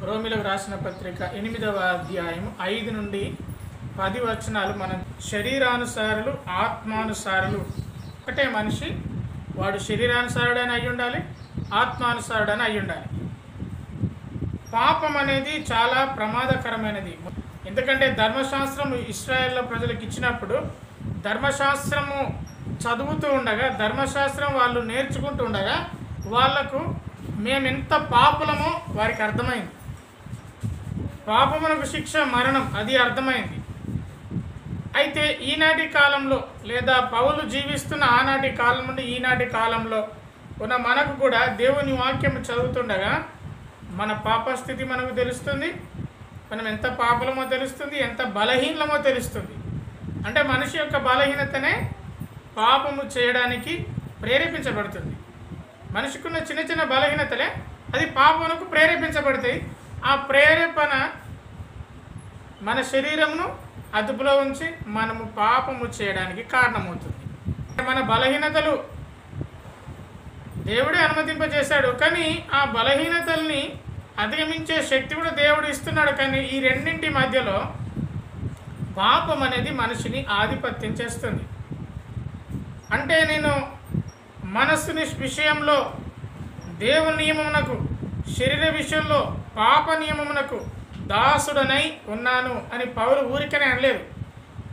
రోమిలకు రాసిన పత్రిక 8వ అధ్యాయం 5 నుండి 10 వచనాలు. మనం శరీరానుసారులు ఆత్మానుసారులు. ఒకటే మనిషి, వాడు శరీరానుసారుడని అయి ఉండాలి, ఆత్మానుసారుడని అయి ఉండాలి. పాపం అనేది చాలా ప్రమాదకరమైనది. ఎందుకంటే ధర్మశాస్త్రం ఇశ్రాయేల్ ప్రజలకు ఇచ్చినప్పుడు ధర్మశాస్త్రము చదువుతూ ఉండగా, ధర్మశాస్త్రం వాళ్ళు నేర్చుకుంటూ ఉండగా వాళ్లకు మేమెంత పాపులమో వారికి అర్థమైంది. పాపమునకు శిక్ష మరణం, అది అర్థమైంది. అయితే ఈనాటి కాలంలో లేదా పౌలు జీవిస్తున్న ఆనాటి కాలం నుండి ఈనాటి కాలంలో ఉన్న మనకు కూడా దేవుని వాక్యం చదువుతుండగా మన పాపస్థితి మనకు తెలుస్తుంది, మనం ఎంత పాపలమో తెలుస్తుంది, ఎంత బలహీనమో తెలుస్తుంది. అంటే మనిషి యొక్క బలహీనతనే పాపము చేయడానికి ప్రేరేపించబడుతుంది. మనిషికున్న చిన్న చిన్న బలహీనతలే అది పాపమునకు ప్రేరేపించబడతాయి. ఆ ప్రేరేపణ మన శరీరమును అదుపులో ఉంచి మనము పాపము చేయడానికి కారణమవుతుంది. మన బలహీనతలు దేవుడే అనుమతింపజేశాడు, కానీ ఆ బలహీనతల్ని అధిగమించే శక్తి కూడా దేవుడు ఇస్తున్నాడు. కానీ ఈ రెండింటి మధ్యలో పాపం అనేది మనిషిని ఆధిపత్యం చేస్తుంది. అంటే నేను మనస్సుని విషయంలో దేవుని నియమమునకు, శరీర విషయంలో పాప నియమమునకు దాసుడనై ఉన్నాను అని పౌలు ఊరికనే అనలేదు.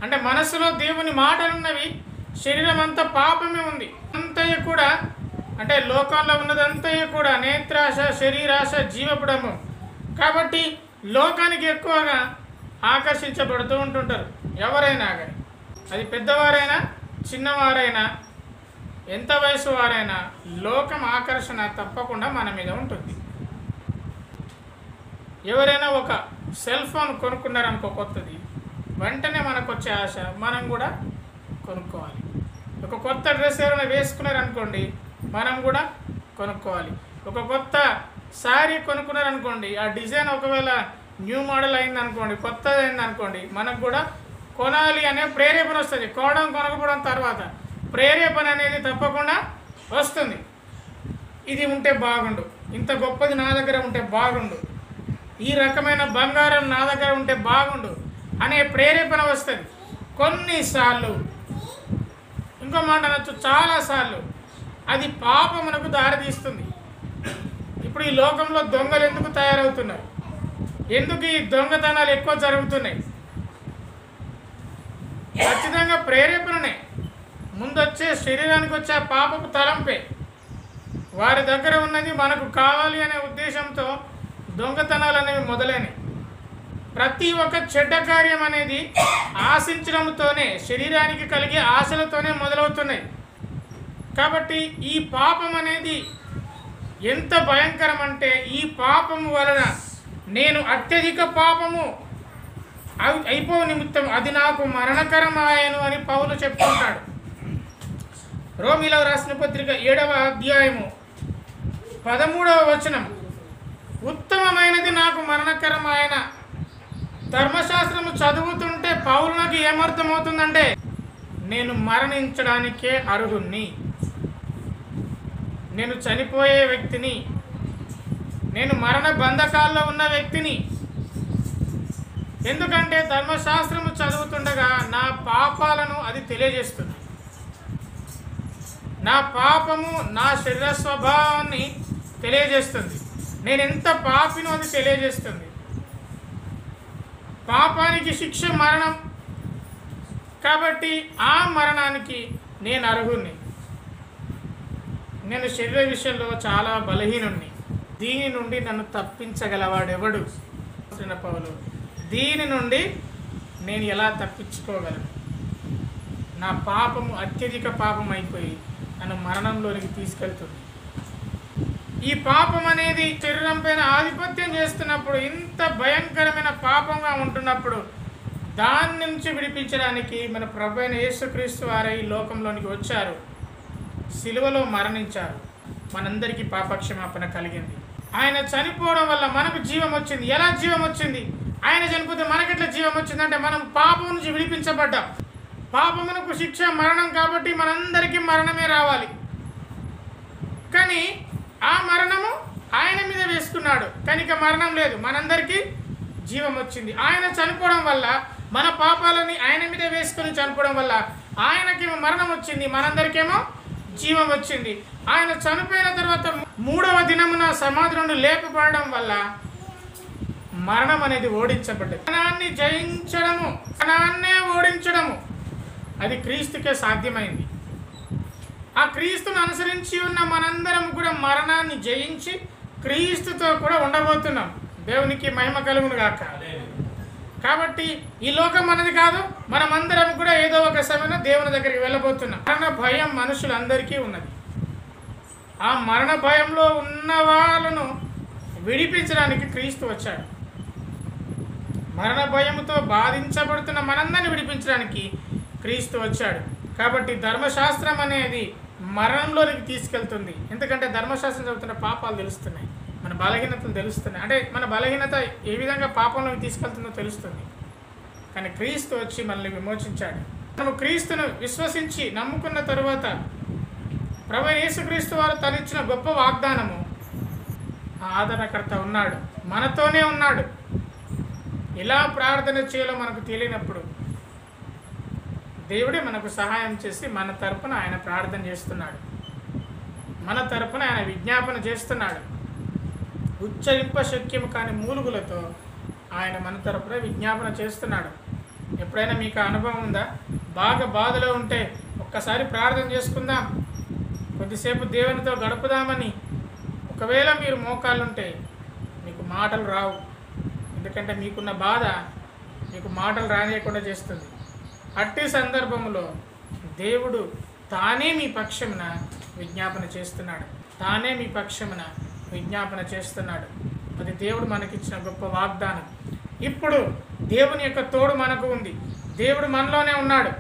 అంటే మనస్సులో దేవుని మాటలున్నవి, శరీరం అంతా పాపమే ఉంది. అంతయు కూడా అంటే లోకంలో ఉన్నదంతయు కూడా నేత్రాశ, శరీరాశ, జీవపుడము. కాబట్టి లోకానికి ఎక్కువగా ఆకర్షించబడుతూ ఉంటుంటారు ఎవరైనా కానీ. అది పెద్దవారైనా చిన్నవారైనా ఎంత వయసు వారైనా లోకం ఆకర్షణ తప్పకుండా మన మీద ఉంటుంది. ఎవరైనా ఒక సెల్ ఫోన్ కొనుక్కున్నారనుకో కొత్తది, వెంటనే మనకు వచ్చే ఆశ మనం కూడా కొనుక్కోవాలి. ఒక కొత్త డ్రెస్ ఎవరైనా వేసుకున్నారనుకోండి, మనం కూడా కొనుక్కోవాలి. ఒక కొత్త శారీ కొనుక్కున్నారనుకోండి, ఆ డిజైన్ ఒకవేళ న్యూ మోడల్ అయిందనుకోండి, కొత్తది అయిందనుకోండి, మనకు కూడా కొనాలి అనే ప్రేరేపణ వస్తుంది. కొనకపోవడం తర్వాత ప్రేరేపణ అనేది తప్పకుండా వస్తుంది. ఇది ఉంటే బాగుండు, ఇంత గొప్పది నా దగ్గర ఉంటే బాగుండు, ఈ రకమైన బంగారం నా దగ్గర ఉంటే బాగుండు అనే ప్రేరేపణ వస్తుంది. కొన్నిసార్లు, ఇంకో మాట అనొచ్చు, చాలాసార్లు అది పాపమునకు దారితీస్తుంది. ఇప్పుడు ఈ లోకంలో దొంగలు ఎందుకు తయారవుతున్నారు? ఎందుకు ఈ దొంగతనాలు ఎక్కువ జరుగుతున్నాయి? ఖచ్చితంగా ప్రేరేపణనే. ముందొచ్చే శరీరానికి వచ్చే పాపపు తలంపే. వారి దగ్గర ఉన్నది మనకు కావాలి అనే ఉద్దేశంతో దొంగతనాలు అనేవి మొదలైనవి. ప్రతి ఒక్క చెడ్డ కార్యం అనేది ఆశించడంతోనే, శరీరానికి కలిగే ఆశలతోనే మొదలవుతున్నాయి. కాబట్టి ఈ పాపం అనేది ఎంత భయంకరం అంటే, ఈ పాపము వలన నేను అత్యధిక పాపము అయిపో నిమిత్తం అది నాకు మరణకరమాయను అని పౌలు చెప్తుంటాడు. రోమిలకు రాసిన పత్రిక 7వ అధ్యాయము 13వ వచనం, ఉత్తమమైనది నాకు మరణకరమైన. ధర్మశాస్త్రము చదువుతుంటే పౌలునకు ఏమర్థమవుతుందంటే, నేను మరణించడానికే అర్హుణ్ణి, నేను చనిపోయే వ్యక్తిని, నేను మరణ బంధకాల్లో ఉన్న వ్యక్తిని. ఎందుకంటే ధర్మశాస్త్రము చదువుతుండగా నా పాపాలను అది తెలియజేస్తుంది. నా పాపము, నా శరీర స్వభావాన్ని తెలియజేస్తుంది. నేను ఎంత పాపినో అది తెలియజేస్తుంది. పాపానికి శిక్ష మరణం, కాబట్టి ఆ మరణానికి నేను అర్హుణ్ణి. నేను శరీర విషయంలో చాలా బలహీనుణ్ణి. దీని నుండి నన్ను తప్పించగలవాడెవడు? పౌలు, దీని నుండి నేను ఎలా తప్పించుకోగలను? నా పాపము అత్యధిక పాపం అయిపోయి నన్ను మరణంలోనికి తీసుకెళ్తుంది. ఈ పాపం అనేది శరీరం పైన ఆధిపత్యం చేస్తున్నప్పుడు, ఇంత భయంకరమైన పాపంగా ఉంటున్నప్పుడు, దాని నుంచి విడిపించడానికి మన ప్రభువైన యేసుక్రీస్తు వారు ఈ లోకంలోనికి వచ్చారు, సిలువలో మరణించారు, మనందరికీ పాపక్షమాపణ కలిగింది. ఆయన చనిపోవడం వల్ల మనకు జీవం వచ్చింది. ఎలా జీవం వచ్చింది? ఆయన చనిపోతే మనకెట్లా జీవం వచ్చిందంటే, మనం పాపం నుంచి విడిపించబడ్డాం. పాపమునకు శిక్ష మరణం, కాబట్టి మనందరికీ మరణమే రావాలి. కానీ ఆ మరణము ఆయన మీద వేసుకున్నాడు, కనుక మరణం లేదు, మనందరికీ జీవం వచ్చింది. ఆయన చనిపోవడం వల్ల, మన పాపాలని ఆయన మీద వేసుకొని చనిపోవడం వల్ల ఆయనకేమో మరణం వచ్చింది, మనందరికేమో జీవం వచ్చింది. ఆయన చనిపోయిన తర్వాత 3వ దినమున సమాధి నుండి లేపబడడం వల్ల మరణం అనేది ఓడించబడ్డది. మరణాన్ని జయించడము, మరణాన్నే ఓడించడము అది క్రీస్తుకే సాధ్యమైంది. ఆ క్రీస్తును అనుసరించి ఉన్న మనందరం కూడా మరణాన్ని జయించి క్రీస్తుతో కూడా ఉండబోతున్నాం. దేవునికి మహిమ కలుగును గాక. కాబట్టి ఈ లోకం మనది కాదు, మనమందరం కూడా ఏదో ఒక సమయంలో దేవుని దగ్గరికి వెళ్ళబోతున్నాం. మరణ భయం మనుషులందరికీ ఉన్నది. ఆ మరణ భయంలో ఉన్న వాళ్ళను విడిపించడానికి క్రీస్తు వచ్చాడు. మరణ భయంతో బాధించబడుతున్న మనందరిని విడిపించడానికి క్రీస్తు వచ్చాడు. కాబట్టి ధర్మశాస్త్రం అనేది మరణంలోనికి తీసుకెళ్తుంది. ఎందుకంటే ధర్మశాస్త్రం చదువుతున్న పాపాలు తెలుస్తున్నాయి, మన బలహీనతలు తెలుస్తున్నాయి. అంటే మన బలహీనత ఏ విధంగా పాపంలోకి తీసుకెళ్తుందో తెలుస్తుంది. కానీ క్రీస్తు వచ్చి మనల్ని విమోచించాడు. మనము క్రీస్తును విశ్వసించి నమ్ముకున్న తరువాత ప్రభువైన యేసుక్రీస్తు వారు తనిచ్చిన గొప్ప వాగ్దానము, ఆదరణకర్త ఉన్నాడు, మనతోనే ఉన్నాడు. ఎలా ప్రార్థన చేయాలో మనకు తెలియనప్పుడు దేవుడే మనకు సహాయం చేసి మన తరపున ఆయన ప్రార్థన చేస్తున్నాడు, మన తరపున ఆయన విజ్ఞాపన చేస్తున్నాడు. ఉచ్చరింప శక్యము కాని మూలుగులతో ఆయన మన తరపున విజ్ఞాపన చేస్తున్నాడు. ఎప్పుడైనా మీకు అనుభవం ఉందా? బాగా బాధలో ఉంటే ఒక్కసారి ప్రార్థన చేసుకుందాం, కొద్దిసేపు దేవునితో గడుపుదామని. ఒకవేళ మీరు మోకాళ్ళుంటే మీకు మాటలు రావు, ఎందుకంటే మీకున్న బాధ మీకు మాటలు రానియకుండా చేస్తుంది. అట్టి సందర్భంలో దేవుడు తానే మీ పక్షమున విజ్ఞాపన చేస్తున్నాడు, తానే మీ పక్షమున విజ్ఞాపన చేస్తున్నాడు. అది దేవుడు మనకిచ్చిన గొప్ప వాగ్దానం. ఇప్పుడు దేవుని యొక్క తోడు మనకు ఉంది, దేవుడు మనలోనే ఉన్నాడు.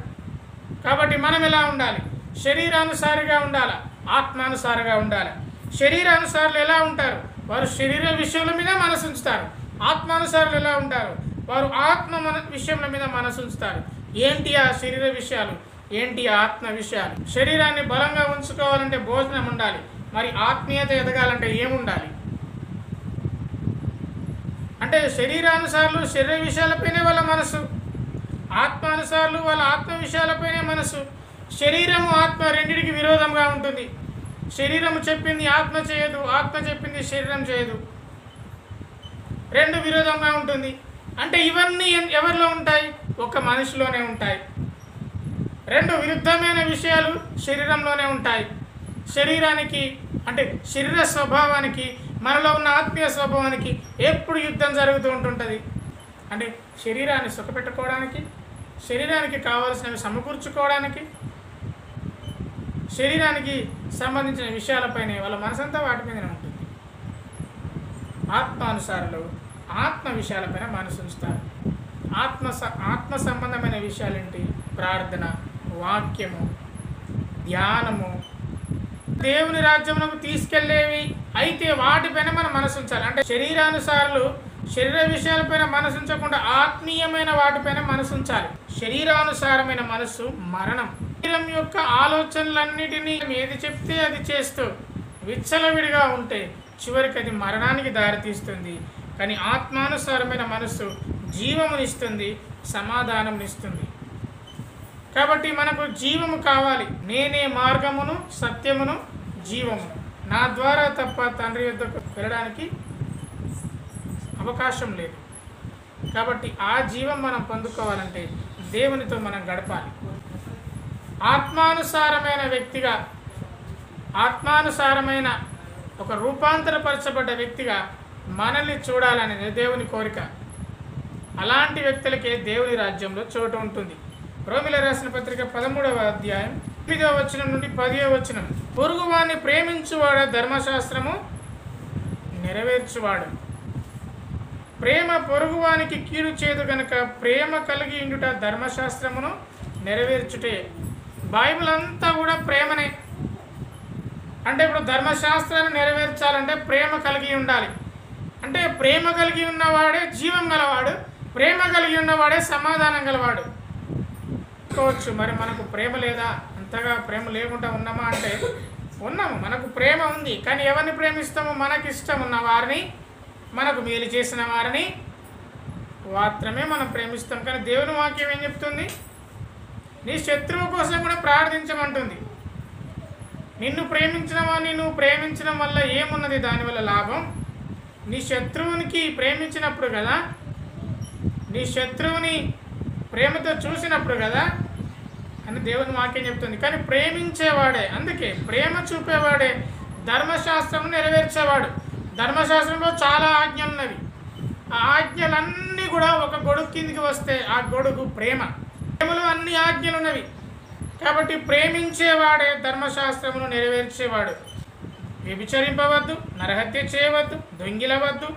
కాబట్టి మనం ఎలా ఉండాలి? శరీరానుసారిగా ఉండాలి, ఆత్మానుసారంగా ఉండాలి. శరీరానుసారులు ఎలా ఉంటారు? వారు శరీర విషయాల మీద మనసు ఉంచుతారు. ఆత్మానుసారులు ఎలా ఉంటారు? వారు ఆత్మ విషయాల మీద మనసు ఉంచుతారు. ఏంటి ఆ శరీర విషయాలు, ఏంటి ఆత్మ విషయాలు? శరీరాన్ని బలంగా ఉంచుకోవాలంటే భోజనం ఉండాలి, మరి ఆత్మీయత ఎదగాలంటే ఏముండాలి? అంటే శరీరానుసారులు శరీర విషయాలపైనే వాళ్ళ మనసు, ఆత్మానుసారులు వాళ్ళ ఆత్మ విషయాలపైనే మనసు. శరీరము ఆత్మ రెండింటికి విరోధంగా ఉంటుంది. శరీరము చెప్పింది ఆత్మ చేయదు, ఆత్మ చెప్పింది శరీరం చేయదు, రెండు విరోధంగా ఉంటుంది. అంటే ఇవన్నీ ఎవరిలో ఉంటాయి? ఒక మనిషిలోనే ఉంటాయి. రెండు విరుద్ధమైన విషయాలు శరీరంలోనే ఉంటాయి. శరీరానికి అంటే శరీర స్వభావానికి మనలో ఉన్న ఆత్మీయ స్వభావానికి ఎప్పుడు యుద్ధం జరుగుతూ ఉంటుంటుంది. అంటే శరీరాన్ని సుఖపెట్టుకోవడానికి, శరీరానికి కావాల్సినవి సమకూర్చుకోవడానికి, శరీరానికి సంబంధించిన విషయాలపైనే వాళ్ళ మనసంతా వాటి మీదనే ఉంటుంది. ఆత్మానుసారులు ఆత్మ విషయాలపైన మనసు ఉంచుతారు. ఆత్మ సంబంధమైన విషయాలేంటి? ప్రార్థన, వాక్యము, ధ్యానము, దేవుని రాజ్యమునకు తీసుకెళ్లేవి అయితే వాటిపైన మనం మనసు ఉంచాలి. అంటే శరీరానుసారులు శరీర విషయాలపైన మనసు ఉంచకుండా ఆత్మీయమైన వాటిపైన మనసు ఉంచాలి. శరీరానుసారమైన మనసు మరణం. శరీరం యొక్క ఆలోచనలన్నిటినీ ఏది చెప్తే అది చేస్తూ విచ్చలవిడిగా ఉంటే చివరికి అది మరణానికి దారితీస్తుంది. కానీ ఆత్మానుసారమైన మనస్సు జీవమునిస్తుంది, సమాధానమునిస్తుంది. కాబట్టి మనకు జీవము కావాలి. నేనే మార్గమును, సత్యమును, జీవమును. నా ద్వారా తప్ప తండ్రి యొద్దకు వెళ్ళడానికి అవకాశం లేదు. కాబట్టి ఆ జీవం మనం పొందుకోవాలంటే దేవునితో మనం గడపాలి. ఆత్మానుసారమైన వ్యక్తిగా, ఆత్మానుసారమైన ఒక రూపాంతరపరచబడ్డ వ్యక్తిగా మనల్ని చూడాలనేది దేవుని కోరిక. అలాంటి వ్యక్తులకే దేవుని రాజ్యంలో చోటు ఉంటుంది. రోమిల రాసిన పత్రిక 13వ అధ్యాయం 9వ వచనం నుండి 10వ వచనం. పొరుగువాన్ని ప్రేమించువాడు ధర్మశాస్త్రము నెరవేర్చువాడు. ప్రేమ పొరుగువానికి కీడు చేయదు గనుక ప్రేమ కలిగి ఉండుట ధర్మశాస్త్రమును నెరవేర్చుటే. బైబిల్ అంతా కూడా ప్రేమనే. అంటే ఇప్పుడు ధర్మశాస్త్రాన్ని నెరవేర్చాలంటే ప్రేమ కలిగి ఉండాలి. అంటే ప్రేమ కలిగి ఉన్నవాడే జీవం గలవాడు, ప్రేమ కలిగి ఉన్నవాడే సమాధానం గలవాడు. కోవచ్చు మరి మనకు ప్రేమ లేదా, అంతగా ప్రేమ లేకుండా ఉన్నామా అంటే ఉన్నాము, మనకు ప్రేమ ఉంది. కానీ ఎవరిని ప్రేమిస్తాము? మనకి ఇష్టం ఉన్న వారిని, మనకు మేలు చేసిన వారిని మాత్రమే మనం ప్రేమిస్తాం. కానీ దేవుని వాక్యం ఏం చెప్తుంది? నీ శత్రువు కోసం కూడా ప్రార్థించమంటుంది. నిన్ను ప్రేమించిన వాడిని నువ్వు ప్రేమించడం వల్ల ఏమున్నది? దానివల్ల లాభం నీ శత్రువునికి ప్రేమించినప్పుడు కదా, నీ శత్రువుని ప్రేమతో చూసినప్పుడు కదా అని దేవుని వాక్యం చెప్తుంది. కానీ ప్రేమించేవాడే, అందుకే ప్రేమ చూపేవాడే ధర్మశాస్త్రం నెరవేర్చేవాడు. ధర్మశాస్త్రంలో చాలా ఆజ్ఞలు ఉన్నవి. ఆ ఆజ్ఞలన్నీ కూడా ఒక గొడుగు కిందికి వస్తే ఆ గొడుగు ప్రేమ. ప్రేమలో అన్ని ఆజ్ఞలు ఉన్నవి. కాబట్టి ప్రేమించేవాడే ధర్మశాస్త్రమును నెరవేర్చేవాడు. వ్యభిచరింపవద్దు, నరహత్య చేయవద్దు, దొంగిలవద్దు,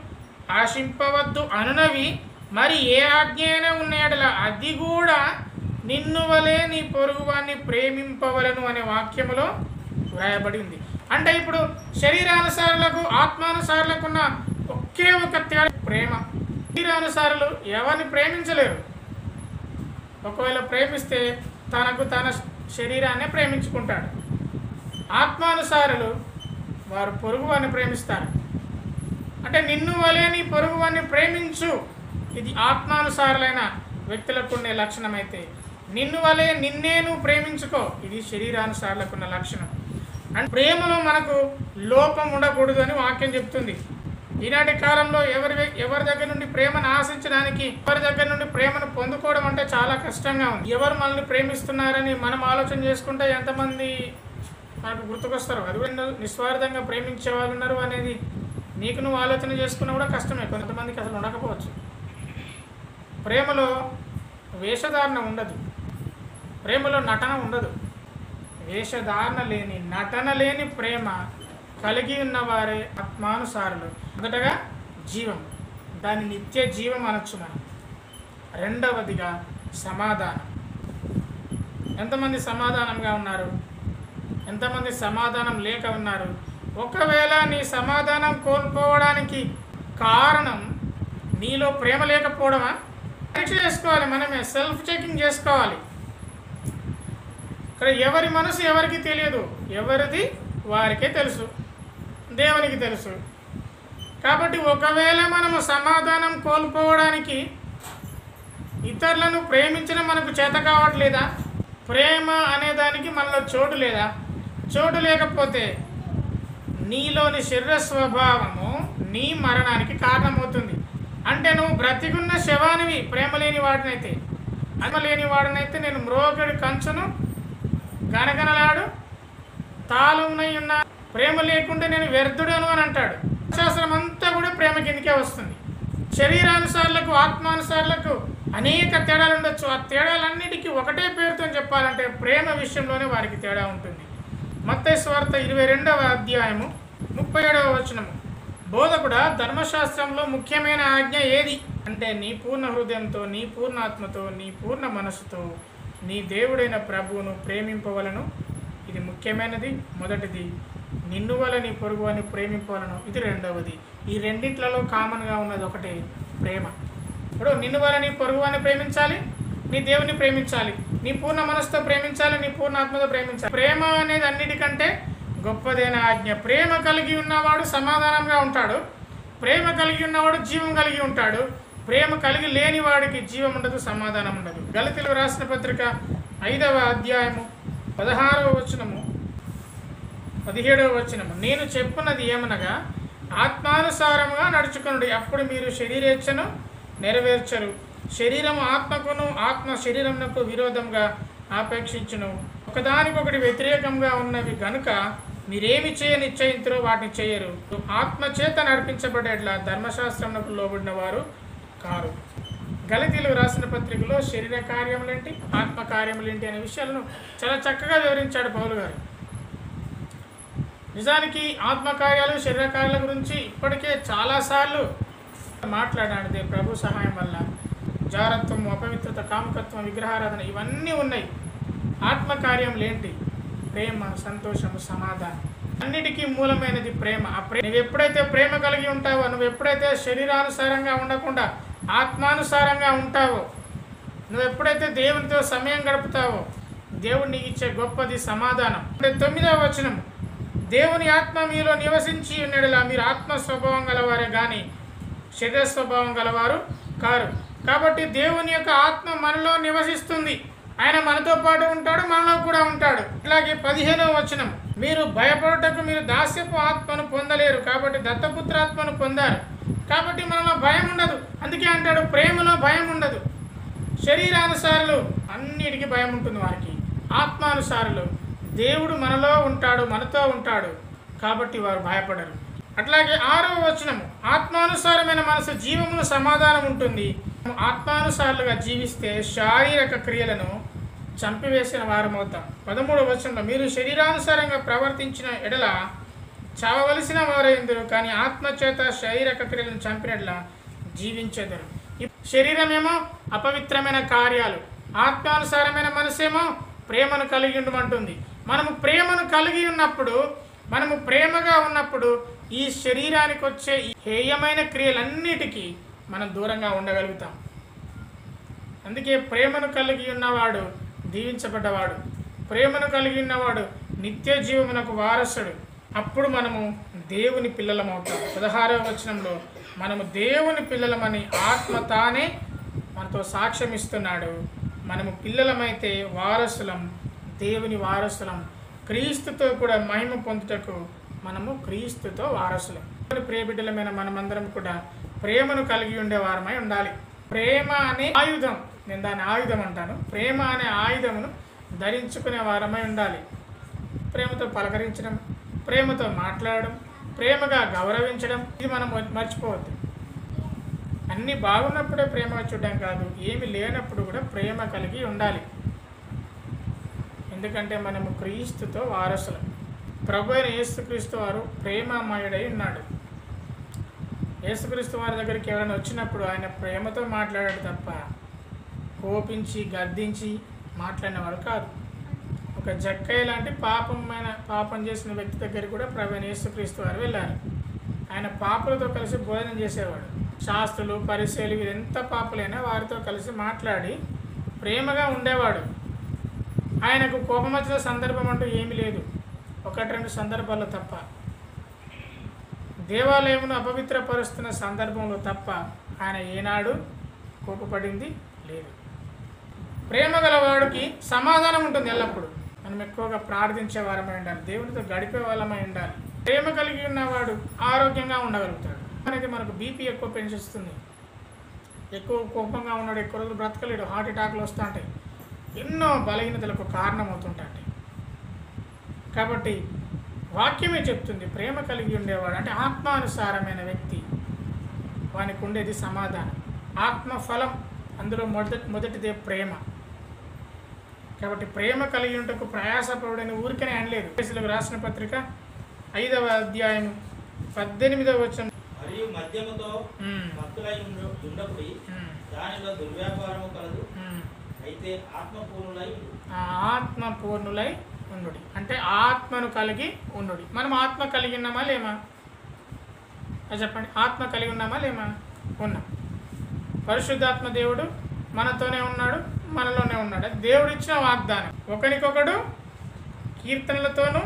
ఆశింపవద్దు అనునవి మరి ఏ ఆజ్ఞ అయినా ఉన్నాయడలా అది కూడా నిన్ను వలే నీ పొరుగువాన్ని ప్రేమింపవలను అనే వాక్యములో వ్రాయబడి ఉంది. అంటే ఇప్పుడు శరీరానుసారులకు ఆత్మానుసారులకు ఉన్న ఒకే ఒక తేడా ప్రేమ. శరీరానుసారులు ఎవరిని ప్రేమించలేరు. ఒకవేళ ప్రేమిస్తే తనకు తన శరీరాన్ని ప్రేమించుకుంటాడు. ఆత్మానుసారులు వారు పొరుగువాన్ని ప్రేమిస్తారు. అంటే నిన్ను వలే నీ పొరుగువాన్ని ప్రేమించు, ఇది ఆత్మానుసారులైన వ్యక్తులకు ఉండే లక్షణం. అయితే నిన్ను వలే నిన్నే నువ్వు ప్రేమించుకో, ఇది శరీరానుసారులకు ఉన్న లక్షణం. అండ్ ప్రేమలో మనకు లోపం ఉండకూడదు అని వాక్యం చెప్తుంది. ఈనాటి కాలంలో ఎవరి దగ్గర నుండి ప్రేమను ఆశించడానికి, ఎవరి దగ్గర నుండి ప్రేమను పొందుకోవడం అంటే చాలా కష్టంగా ఉంది. ఎవరు మనల్ని ప్రేమిస్తున్నారని మనం ఆలోచన చేసుకుంటే ఎంతమంది మనకు గుర్తుకొస్తారు. అది నిస్వార్థంగా ప్రేమించే వాళ్ళు ఉన్నారు అనేది నీకు నువ్వు ఆలోచన చేసుకున్నా కూడా కష్టమే. కొంతమందికి అసలు ఉండకపోవచ్చు. ప్రేమలో వేషధారణ ఉండదు, ప్రేమలో నటన ఉండదు. వేషధారణ లేని, నటన లేని ప్రేమ కలిగి ఉన్నవారే ఆత్మానుసారులు. మొదటగా జీవం, దాని నిత్య జీవం అనొచ్చు మనం. రెండవదిగా సమాధానం. ఎంతమంది సమాధానంగా ఉన్నారు? ఎంతమంది సమాధానం లేక ఉన్నారు? ఒకవేళ నీ సమాధానం కోల్పోవడానికి కారణం నీలో ప్రేమ లేకపోవడమా? పరీక్ష చేసుకోవాలి, మనమే సెల్ఫ్ చెకింగ్ చేసుకోవాలి. ఇక్కడ ఎవరి మనసు ఎవరికి తెలియదు, ఎవరిది వారికే తెలుసు, దేవునికి తెలుసు. కాబట్టి ఒకవేళ మనము సమాధానం కోల్పోవడానికి ఇతరులను ప్రేమించడం మనకు చేత కావట్లేదా? ప్రేమ అనేదానికి మనలో చోటు లేదా? చోటు లేకపోతే నీలోని శరీర స్వభావము నీ మరణానికి కారణమవుతుంది. అంటే నువ్వు బ్రతికున్న శవానివి ప్రేమ లేని వాడినైతే. ప్రేమ లేని వాడినైతే నేను మ్రోగడి కంచును గనగనలాడు తాళమునై ఉన్న, ప్రేమ లేకుంటే నేను వ్యర్థుడను అని అంటాడు. శాస్త్రం అంతా కూడా ప్రేమ కిందకే వస్తుంది. శరీరానుసారులకు ఆత్మానుసారులకు అనేక తేడాలు ఉండొచ్చు. ఆ తేడాలన్నిటికీ ఒకటే పేరుతో చెప్పాలంటే ప్రేమ విషయంలోనే వారికి తేడా ఉంటుంది. మత్తయి సువార్త 22వ అధ్యాయము 37వ వచనము. బోధకుడా, ధర్మశాస్త్రంలో ముఖ్యమైన ఆజ్ఞ ఏది అంటే, నీ పూర్ణ హృదయంతో, నీ పూర్ణ ఆత్మతో, నీ పూర్ణ మనసుతో నీ దేవుడైన ప్రభువును ప్రేమింపవలను. ఇది ముఖ్యమైనది, మొదటిది. నిన్ను వల్ల నీ పొరుగు అని ప్రేమింపవలను, ఇది రెండవది. ఈ రెండింటిలో కామన్గా ఉన్నది ఒకటే, ప్రేమ. ఇప్పుడు నిన్ను వల్ల నీ పొరుగు అని ప్రేమించాలి, నీ దేవుని ప్రేమించాలి, నీ పూర్ణ మనసుతో ప్రేమించాలి, నీ పూర్ణ ఆత్మతో ప్రేమించాలి. ప్రేమ అనేది అన్నిటికంటే గొప్పదైన ఆజ్ఞ. ప్రేమ కలిగి ఉన్నవాడు సమాధానంగా ఉంటాడు, ప్రేమ కలిగి ఉన్నవాడు జీవం కలిగి ఉంటాడు. ప్రేమ కలిగి లేని వాడికి జీవం ఉండదు, సమాధానం ఉండదు. గలతీయులకు రాసిన పత్రిక 5వ అధ్యాయము 16వ వచనము 17వ వచనము. నేను చెప్పున్నది ఏమనగా, ఆత్మానుసారముగా నడుచుకొనుడి, అప్పుడు మీరు శరీరేచ్ఛను నెరవేర్చరు. శరీరము ఆత్మకును, ఆత్మ శరీరమునకు విరోధంగా ఆపేక్షించును. ఒకదానికొకటి వ్యతిరేకంగా ఉన్నవి గనుక మీరేమి చేయ నిశ్చయించరో వాటిని చేయరు. ఆత్మ చేత నడిపించబడేట్లా ధర్మశాస్త్రమునకు లోబడిన వారు కారు. గలతీయులకు రాసిన పత్రికలో శరీర కార్యములేంటి, ఆత్మ కార్యములేంటి అనే విషయాలను చాలా చక్కగా వివరించాడు పౌలు గారు. నిజానికి ఆత్మకార్యాలు, శరీర కార్యాల గురించి ఇప్పటికే చాలాసార్లు మాట్లాడాడు. ప్రభు సహాయం వల్ల జారత్వం, అపవిత్రత, కాముకత్వం, విగ్రహారాధన ఇవన్నీ ఉన్నాయి. ఆత్మకార్యములేంటి? ప్రేమ, సంతోషము, సమాధానం. అన్నిటికీ మూలమైనది ప్రేమ. నువ్వు ఎప్పుడైతే ప్రేమ కలిగి ఉంటావో, నువ్వు ఎప్పుడైతే శరీరానుసారంగా ఉండకుండా ఆత్మానుసారంగా ఉంటావో, నువ్వు ఎప్పుడైతే దేవునితో సమయం గడుపుతావో, దేవుడు నీకు ఇచ్చే గొప్పది సమాధానం. 9వ వచనం, దేవుని ఆత్మ మీలో నివసించి ఉన్నడలా మీరు ఆత్మ స్వభావం గలవారే కానీ శరీర స్వభావం గలవారు కారు. కాబట్టి దేవుని యొక్క ఆత్మ మనలో నివసిస్తుంది. ఆయన మనతో పాటు ఉంటాడు, మనలో కూడా ఉంటాడు. ఇలాగే 15వ వచనం, మీరు భయపడుటకు మీరు దాస్యపు ఆత్మను పొందలేరు, కాబట్టి దత్తపుత్రాత్మను పొందారు. కాబట్టి మనలో భయం ఉండదు. అందుకే అంటాడు ప్రేమలో భయం ఉండదు. శరీరానుసారులు అన్నిటికీ భయం ఉంటుంది వారికి. ఆత్మానుసారులు దేవుడు మనలో ఉంటాడు, మనతో ఉంటాడు, కాబట్టి వారు భయపడరు. అట్లాగే 6వ వచనము, ఆత్మానుసారమైన మనసు జీవమును సమాధానం ఉంటుంది. ఆత్మానుసారులుగా జీవిస్తే శారీరక క్రియలను చంపివేసిన వారమవుతాం. 13వ వచనంలో, మీరు శరీరానుసారంగా ప్రవర్తించిన ఎడల చావవలసిన వారైందరు, కానీ ఆత్మచేత శారీరక క్రియలను చంపినట్ల జీవించెదరు. శరీరమేమో అపవిత్రమైన కార్యాలు, ఆత్మానుసారమైన మనసేమో ప్రేమను కలిగి ఉండమంటుంది. మనము ప్రేమను కలిగి ఉన్నప్పుడు, మనము ప్రేమగా ఉన్నప్పుడు ఈ శరీరానికి వచ్చే ఈ హేయమైన క్రియలన్నిటికీ మనం దూరంగా ఉండగలుగుతాం. అందుకే ప్రేమను కలిగి ఉన్నవాడు దీవించబడ్డవాడు, ప్రేమను కలిగి ఉన్నవాడు నిత్య జీవమునకు వారసుడు. అప్పుడు మనము దేవుని పిల్లలమవుతాం. 16వ వచనంలో, మనము దేవుని పిల్లలమని ఆత్మ తానే మనతో సాక్ష్యం ఇస్తున్నాడు. మనము పిల్లలమైతే వారసులం, దేవుని వారసులం, క్రీస్తుతో కూడా మహిమ పొందుటకు మనము క్రీస్తుతో వారసులం. ప్రియబిడ్డలమైన మనమందరం కూడా ప్రేమను కలిగి ఉండే వారమై ఉండాలి. ప్రేమ అనే ఆయుధం, నేను దాన్ని ఆయుధం అంటాను, ప్రేమ అనే ఆయుధమును ధరించుకునే వారమై ఉండాలి. ప్రేమతో పలకరించడం, ప్రేమతో మాట్లాడడం, ప్రేమగా గౌరవించడం, ఇది మనం మర్చిపోవద్దు. అన్నీ బాగున్నప్పుడే ప్రేమగా చూడడం కాదు, ఏమి లేనప్పుడు కూడా ప్రేమ కలిగి ఉండాలి. ఎందుకంటే మనము క్రీస్తుతో వారసులం. ప్రభు అయిన యేసుక్రీస్తు వారు ప్రేమమయుడై ఉన్నాడు. యేసుక్రీస్తు వారి దగ్గరికి ఎవరైనా వచ్చినప్పుడు ఆయన ప్రేమతో మాట్లాడాడు తప్ప కోపించి గద్దించి మాట్లాడినవాడు కాదు. ఒక జక్కయ్య లాంటి పాపం చేసిన వ్యక్తి దగ్గరికి కూడా ప్రభు అయిన యేసుక్రీస్తు వారు వెళ్ళారు. ఆయన పాపులతో కలిసి భోజనం చేసేవాడు. శాస్త్రులు, పరిసయ్యులు వీరెంత పాపులైనా వారితో కలిసి మాట్లాడి ప్రేమగా ఉండేవాడు. ఆయనకు కోపం వచ్చిన సందర్భం అంటూ ఏమీ లేదు, 1-2 సందర్భాల్లో తప్ప. దేవాలయమును అపవిత్రపరుస్తున్న సందర్భంలో తప్ప ఆయన ఏనాడు కోపపడింది లేదు. ప్రేమ గలవాడికి సమాధానం ఉంటుంది ఎల్లప్పుడూ. మనం ఎక్కువగా ప్రార్థించే వారమై ఉండాలి, దేవునితో గడిపే వాళ్ళమై ఉండాలి. ప్రేమ కలిగి ఉన్నవాడు ఆరోగ్యంగా ఉండగలుగుతాడు. అనేది మనకు బీపీ ఎక్కువ పెంచుతుంది. ఎక్కువ కోపంగా ఉన్నాడు, ఎక్కువ రోజులు బ్రతకలేడు, హార్ట్ అటాక్లు వస్తూ ఉంటాయి, ఎన్నో బలహీనతలకు కారణమవుతుంటాయి. కాబట్టి వాక్యమే చెప్తుంది ప్రేమ కలిగి ఉండేవాడు అంటే ఆత్మానుసారమైన వ్యక్తి, వానికి ఉండేది సమాధానం. ఆత్మఫలం అందులో మొదటిదే ప్రేమ. కాబట్టి ప్రేమ కలిగి ఉంటకు ప్రయాసపడని ఊరికనే అనలేదు. కేసులకు రాసిన పత్రిక 5వ అధ్యాయం 18వ వచనం, మరియు మద్యముతో మత్తులై ఉండకుడి, దానిలో దుర్వ్యాపారము కలదు, అయితే ఆత్మపూర్ణులై ఉండుడి అంటే ఆత్మను కలిగి ఉండుడి. మనం ఆత్మ కలిగి ఉన్నామా లేమా? అది చెప్పండి. ఆత్మ కలిగి ఉన్నామా లేమా? ఉన్నాం. పరిశుద్ధాత్మ దేవుడు మనతోనే ఉన్నాడు, మనలోనే ఉన్నాడు. అది దేవుడు ఇచ్చిన వాగ్దానం. ఒకరికొకడు కీర్తనలతోనూ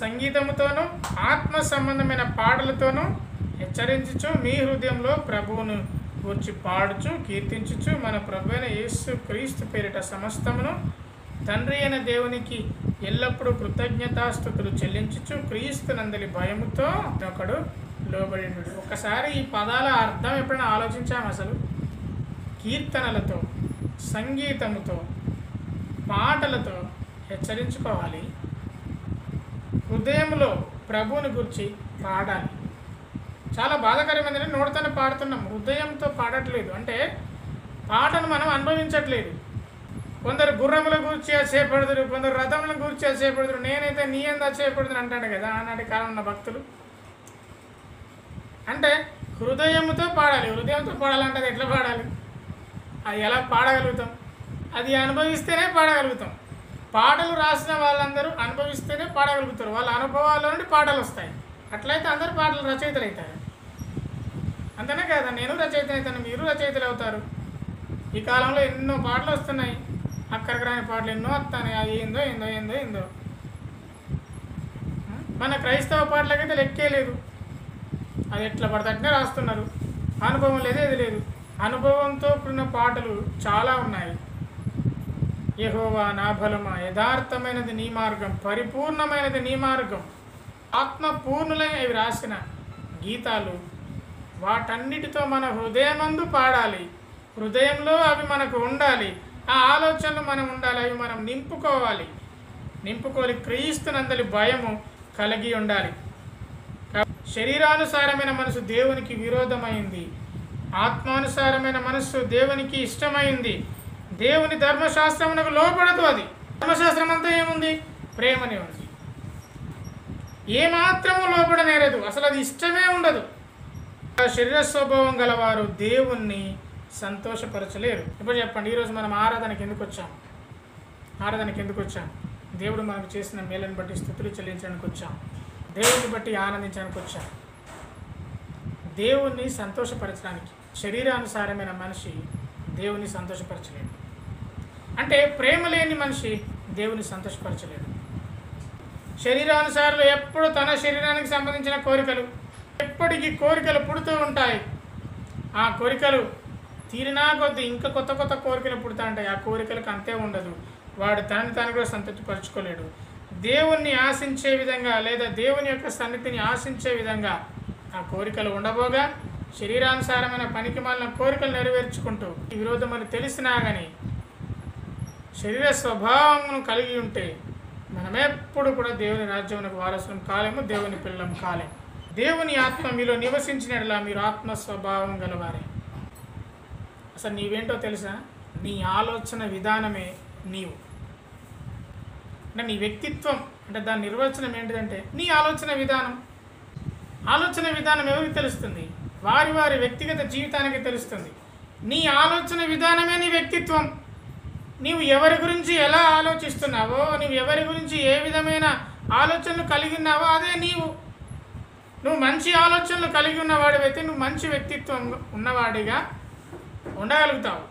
సంగీతముతోనూ ఆత్మ సంబంధమైన పాటలతోనూ హెచ్చరించుచు మీ హృదయంలో ప్రభువును గూర్చి పాడుచు కీర్తించుచు మన ప్రభువైన యేసు క్రీస్తు పేరిట సమస్తమును తండ్రి అయిన దేవునికి ఎల్లప్పుడూ కృతజ్ఞతాస్తుతులు చెల్లించుచు క్రీస్తు నందలి భయముతో ఒకడు లోబడి. ఒకసారి ఈ పదాల అర్థం ఎప్పుడైనా ఆలోచించాము? అసలు కీర్తనలతో సంగీతముతో పాటలతో హెచ్చరించుకోవాలి, హృదయంలో ప్రభువుని గురించి పాడాలి. చాలా బాధాకరమైనది, నోటితోనే పాడుతున్నాం, హృదయంతో పాడట్లేదు. అంటే పాటను మనం అనుభవించట్లేదు. కొందరు గుర్రముల గురించి చేపడుతురు, కొందరు రథముల గురించి చేపడుతురు, నేనైతే నీ ఎంత చేపడుతుని అంటాడు కదా ఆనాటి కాలం ఉన్న భక్తులు. అంటే హృదయంతో పాడాలి. హృదయంతో పాడాలంటే అది ఎట్లా పాడాలి? అది ఎలా పాడగలుగుతాం? అది అనుభవిస్తేనే పాడగలుగుతాం. పాటలు రాసిన వాళ్ళందరూ అనుభవిస్తేనే పాడగలుగుతారు. వాళ్ళ అనుభవాల నుండి పాటలు వస్తాయి. అట్లయితే అందరూ పాటలు రచయితలు అవుతారు. అంతనే కదా, నేను రచయిత అవుతాను, మీరు రచయితలు అవుతారు. ఈ కాలంలో ఎన్నో పాటలు వస్తున్నాయి, అక్కడికి రాని పాటలు ఎన్నో వస్తాయి. అది ఏందో ఏందో ఏందో ఏందో మన క్రైస్తవ పాటలకైతే లెక్కే లేదు. అది ఎట్లా పడతట్నే రాస్తున్నారు. అనుభవం లేదు, ఏది లేదు. అనుభవంతో కూడిన పాటలు చాలా ఉన్నాయి. యెహోవా నా బలమా, యథార్థమైనది నీ మార్గం, పరిపూర్ణమైనది నీ మార్గం, ఆత్మపూర్ణులై అవి రాసిన గీతాలు. వాటన్నిటితో మన హృదయమందు పాడాలి. హృదయంలో అవి మనకు ఉండాలి. ఆ ఆలోచనలు మనం ఉండాలి. అవి మనం నింపుకోవాలి. క్రీస్తునందలి భయము కలిగి ఉండాలి. శరీరానుసారమైన మనసు దేవునికి విరోధమైంది. ఆత్మానుసారమైన మనస్సు దేవునికి ఇష్టమైంది. దేవుని ధర్మశాస్త్రమునకు లోపడదు. అది ధర్మశాస్త్రం అంతా ఏముంది? ప్రేమనే ఉంది. ఏమాత్రము లోపడనేరదు. అసలు అది ఇష్టమే ఉండదు. శరీర స్వభావం గలవారు దేవుణ్ణి సంతోషపరచలేరు. ఇప్పుడు చెప్పండి, ఈరోజు మనం ఆరాధనకి ఎందుకు వచ్చాం? దేవుడు మనకు చేసిన మేలను బట్టి స్తుతులు చెల్లించడానికి వచ్చాం. దేవుడిని బట్టి ఆనందించడానికి వచ్చాం. దేవుణ్ణి సంతోషపరచడానికి. శరీరానుసారమైన మనిషి దేవుని సంతోషపరచలేడు. అంటే ప్రేమ లేని మనిషి దేవుని సంతోషపరచలేడు. శరీరానుసారులు ఎప్పుడు తన శరీరానికి సంబంధించిన కోరికలు, ఎప్పటికీ కోరికలు పుడుతూ ఉంటాయి. ఆ కోరికలు తీరినా కొద్దీ ఇంకా కొత్త కొత్త కోరికలు పుడుతూ ఉంటాయి. ఆ కోరికలకు అంతే ఉండదు. వాడు తనని తాను కూడా సంతృప్తిపరచుకోలేడు. దేవుణ్ణి ఆశించే విధంగా లేదా దేవుని యొక్క సన్నిధిని ఆశించే విధంగా ఆ కోరికలు ఉండబోగా శరీరానుసారమైన పనికి మాలిన కోరికలు నెరవేర్చుకుంటూ ఈ విరోధం అని తెలిసినా కానీ శరీర స్వభావమును కలిగి ఉంటే మనమెప్పుడు కూడా దేవుని రాజ్యమునకు వారసులం కాలేము, దేవుని పిల్లం కాలేము. దేవుని ఆత్మ మీలో నివసించినట్లా మీరు ఆత్మ స్వభావం గలవారే. అసలు నీవేంటో తెలుసా? నీ ఆలోచన విధానమే నీవు. అంటే నీ వ్యక్తిత్వం అంటే దాని నిర్వచనం ఏంటిదంటే నీ ఆలోచన విధానం. ఆలోచన విధానం ఎవరికి తెలుస్తుంది? వారి వారి వ్యక్తిగత జీవితానికి తెలుస్తుంది. నీ ఆలోచన విధానమే నీ వ్యక్తిత్వం. నీవు ఎవరి గురించి ఎలా ఆలోచిస్తున్నావో, నువ్వు ఎవరి గురించి ఏ విధమైన ఆలోచనలు కలిగి ఉన్నావో అదే నీవు. నువ్వు మంచి ఆలోచనలు కలిగి ఉన్నవాడివైతే నువ్వు మంచి వ్యక్తిత్వం ఉన్నవాడిగా ఉండగలుగుతావు.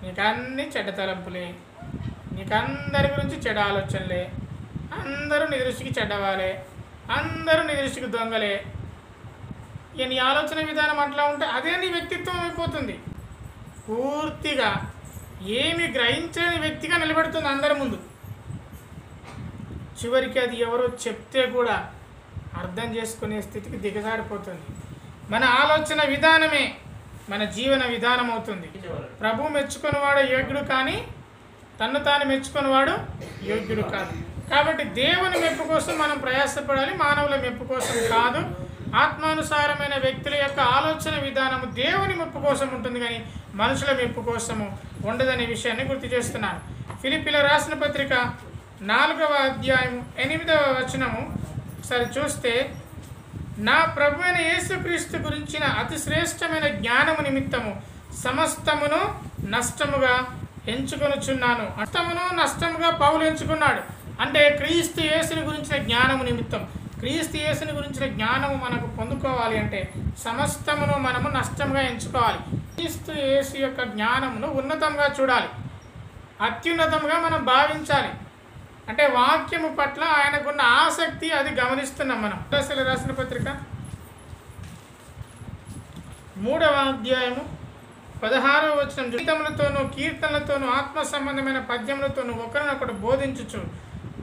నీకు అన్ని చెడ్డ తలంపులే, నీకు అందరి గురించి చెడ్డ ఆలోచనలే, అందరూ నీ దృష్టికి చెడ్డవాలే, అందరూ నీ దృష్టికి దొంగలే. ఇక నీ ఆలోచన విధానం అట్లా ఉంటే అదే నీ వ్యక్తిత్వం అయిపోతుంది. పూర్తిగా ఏమి గ్రహించలేని వ్యక్తిగా నిలబెడుతుంది అందరి ముందు. చివరికి అది ఎవరో చెప్తే కూడా అర్థం చేసుకునే స్థితికి దిగజారిపోతుంది. మన ఆలోచన విధానమే మన జీవన విధానం అవుతుంది. ప్రభు మెచ్చుకునేవాడు యోగ్యుడు కానీ తన్ను తాను మెచ్చుకునేవాడు యోగ్యుడు కాదు. కాబట్టి దేవుని మెప్పు కోసం మనం ప్రయాసపడాలి, మానవుల మెప్పు కోసం కాదు. ఆత్మానుసారమైన వ్యక్తుల యొక్క ఆలోచన విధానము దేవుని మెప్పు కోసం ఉంటుంది కానీ మనుషుల మెప్పు కోసము ఉండదనే విషయాన్ని గుర్తు చేస్తున్నాను. ఫిలిప్పీల రాసిన పత్రిక 4వ అధ్యాయం 8వ వచనము ఒకసారి చూస్తే, నా ప్రభు అయిన యేసుక్రీస్తు గురించిన అతి శ్రేష్టమైన జ్ఞానము నిమిత్తము సమస్తమును నష్టముగా ఎంచుకొనుచున్నాను. నష్టముగా పౌలు ఎంచుకున్నాడు. అంటే క్రీస్తు యేసుని గురించిన జ్ఞానము నిమిత్తం. క్రీస్తు యేసుని గురించిన జ్ఞానము మనకు పొందుకోవాలి అంటే సమస్తమును మనము నష్టంగా ఎంచుకోవాలి. క్రీస్తు యేసు యొక్క జ్ఞానమును ఉన్నతంగా చూడాలి, అత్యున్నతంగా మనం భావించాలి. అంటే వాక్యము పట్ల ఆయనకున్న ఆసక్తి అది గమనిస్తున్నాం మనం. దశల రాసిన పత్రిక 3వ అధ్యాయము 16వ వచనం, గీతములతోనూ కీర్తనలతోనూ ఆత్మ సంబంధమైన పద్యములతోనూ ఒకరినొకడు బోధించుచు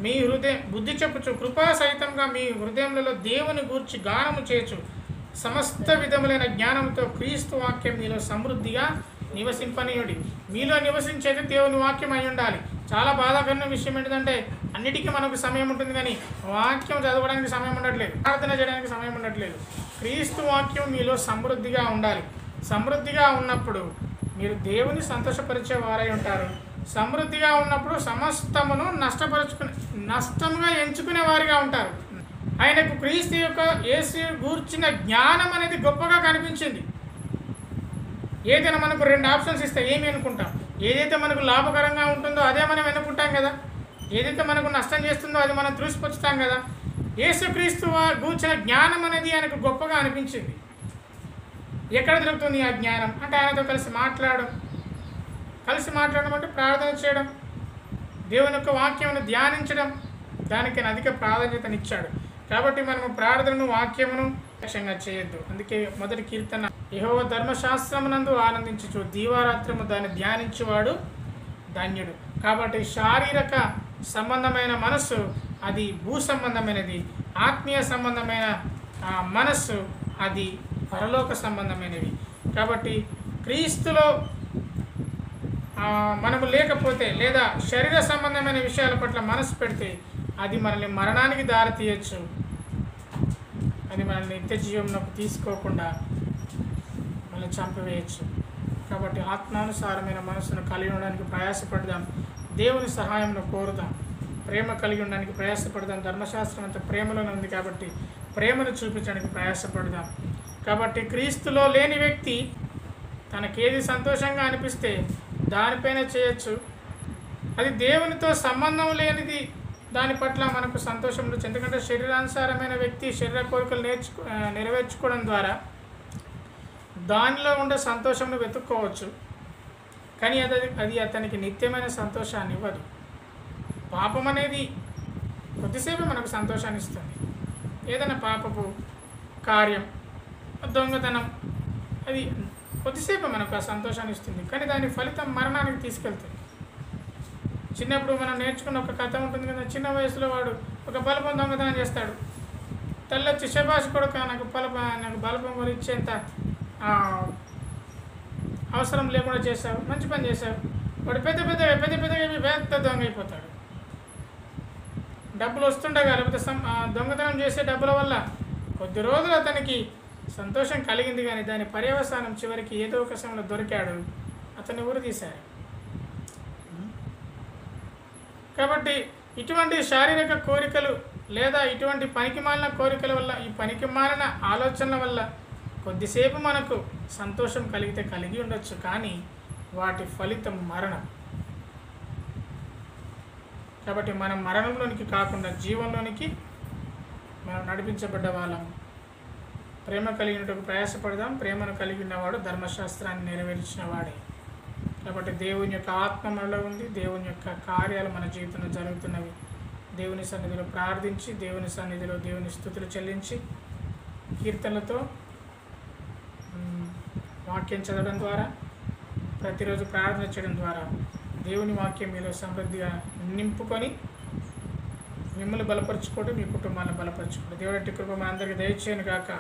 మీ హృదయం బుద్ధి చెప్పుచు కృపా సహితంగా మీ హృదయములలో దేవుని గూర్చి గానము చేయొచ్చు. సమస్త విధములైన జ్ఞానంతో క్రీస్తు వాక్యం మీలో సమృద్ధిగా నివసింపనీయుడి. మీలో నివసించేది దేవుని వాక్యం అయి ఉండాలి. చాలా బాధాకరమైన విషయం ఏంటంటే అన్నిటికీ మనకు సమయం ఉంటుంది కానీ వాక్యం చదవడానికి సమయం ఉండట్లేదు, ప్రార్థన చేయడానికి సమయం ఉండట్లేదు. క్రీస్తు వాక్యం మీలో సమృద్ధిగా ఉండాలి. సమృద్ధిగా ఉన్నప్పుడు మీరు దేవుని సంతోషపరిచే వారై ఉంటారు. సమృద్ధిగా ఉన్నప్పుడు సమస్తమును నష్టముగా ఎంచుకునే వారిగా ఉంటారు. ఆయనకు క్రీస్తు యొక్క యేసు గూర్చిన జ్ఞానం అనేది గొప్పగా కనిపించింది. ఏదైనా మనకు 2 ఆప్షన్స్ ఇస్తే ఏమి అనుకుంటాం? ఏదైతే మనకు లాభకరంగా ఉంటుందో అదే మనం ఎన్నుకుంటాం కదా. ఏదైతే మనకు నష్టం చేస్తుందో అది మనం త్రుసిపుచ్చుతాం కదా. యేసుక్రీస్తు గూర్చిన జ్ఞానం అనేది ఆయనకు గొప్పగా అనిపించింది. ఎక్కడ దొరుకుతుంది ఆ జ్ఞానం అంటే ఆయనతో కలిసి మాట్లాడడం అంటే ప్రార్థన చేయడం, దేవుని యొక్క వాక్యమును ధ్యానించడం, దానికి అధిక ప్రాధాన్యతనిచ్చాడు. కాబట్టి మనము ప్రార్థనను వాక్యమును లక్ష్యంగా చేయొద్దు. అందుకే మొదటి కీర్తన, యెహోవా ధర్మశాస్త్రమునందు ఆనందించుచు దీవారాత్రము దాన్ని ధ్యానించువాడు ధన్యుడు. కాబట్టి శారీరక సంబంధమైన మనస్సు అది భూ సంబంధమైనది, ఆత్మీయ సంబంధమైన మనస్సు అది పరలోక సంబంధమైనవి. కాబట్టి క్రీస్తులో మనము లేకపోతే లేదా శరీర సంబంధమైన విషయాల పట్ల మనసు పెడితే అది మనల్ని మరణానికి దారితీయచ్చు, అది మనల్ని నిత్య జీవంలోకి తీసుకోకుండా మనల్ని చంపివేయచ్చు. కాబట్టి ఆత్మానుసారమైన మనసును కలిగి ఉండడానికి ప్రయాసపడదాం, దేవుని సహాయంను కోరుదాం, ప్రేమ కలిగి ఉండడానికి ప్రయాసపడదాం. ధర్మశాస్త్రం అంతా ప్రేమలోనే ఉంది కాబట్టి ప్రేమను చూపించడానికి ప్రయాసపడదాం. కాబట్టి క్రీస్తులో లేని వ్యక్తి తనకేది సంతోషంగా అనిపిస్తే దానిపైన చేయొచ్చు. అది దేవునితో సంబంధం లేనిది దాని పట్ల మనకు సంతోషం ఉండొచ్చు. ఎందుకంటే శరీరానుసారమైన వ్యక్తి శరీర కోరికలు నెరవేర్చుకోవడం ద్వారా దానిలో ఉండే సంతోషంను వెతుక్కోవచ్చు, కానీ అది అతనికి నిత్యమైన సంతోషాన్ని ఇవ్వదు. పాపం అనేది కొద్దిసేపు మనకు సంతోషాన్ని ఇస్తుంది. ఏదైనా పాపపు కార్యం, దొంగతనం, అది కొద్దిసేపు మనకు ఆ సంతోషాన్ని ఇస్తుంది, కానీ దాని ఫలితం మరణానికి తీసుకెళ్తుంది. చిన్నప్పుడు మనం నేర్చుకున్న ఒక కథ ఉంటుంది కదా, చిన్న వయసులో వాడు ఒక బల్బం దొంగతనం చేస్తాడు. తెల్లొచ్చి శబాష్ కొడుక నాకు బల్బం కొనిచ్చేంత అవసరం లేకుండా చేశావు, మంచి పని చేశావు. వాడు పెద్ద దొంగ అయిపోతాడు. డబ్బులు వస్తుండగా లేకపోతే దొంగతనం చేసే డబ్బుల వల్ల కొద్ది రోజులు అతనికి సంతోషం కలిగింది, కానీ దాని పర్యవసానం చివరికి ఏదో ఒక సమయంలో దొరికాడు, అతన్ని ఊరు తీశారు. కాబట్టి ఇటువంటి శారీరక కోరికలు లేదా ఇటువంటి పనికిమాలిన కోరికల వల్ల, ఈ పనికిమాలిన ఆలోచనల వల్ల కొద్దిసేపు మనకు సంతోషం కలిగి ఉండొచ్చు, కానీ వాటి ఫలితం మరణం. కాబట్టి మనం మరణంలోనికి కాకుండా జీవంలోనికి మనం నడిపించబడ్డ వాళ్ళం. ప్రేమ కలిగినట్టుకు ప్రయాసపడదాం. ప్రేమను కలిగి ఉన్నవాడు ధర్మశాస్త్రాన్ని నెరవేర్చిన వాడే. కాబట్టి దేవుని యొక్క ఆత్మ మనలో ఉంది, దేవుని యొక్క కార్యాలు మన జీవితంలో జరుగుతున్నవి. దేవుని సన్నిధిలో ప్రార్థించి, దేవుని సన్నిధిలో దేవుని స్తుతులు చెల్లించి, కీర్తనలతో వాక్యం చదవడం ద్వారా, ప్రతిరోజు ప్రార్థన చేయడం ద్వారా దేవుని వాక్యం మీలో సమృద్ధిగా నింపుకొని మిమ్మల్ని బలపరచుకోండి, మీ కుటుంబాన్ని బలపరచుకోండి. దేవుడి కృప మనందరికీ దయచేయను గాక.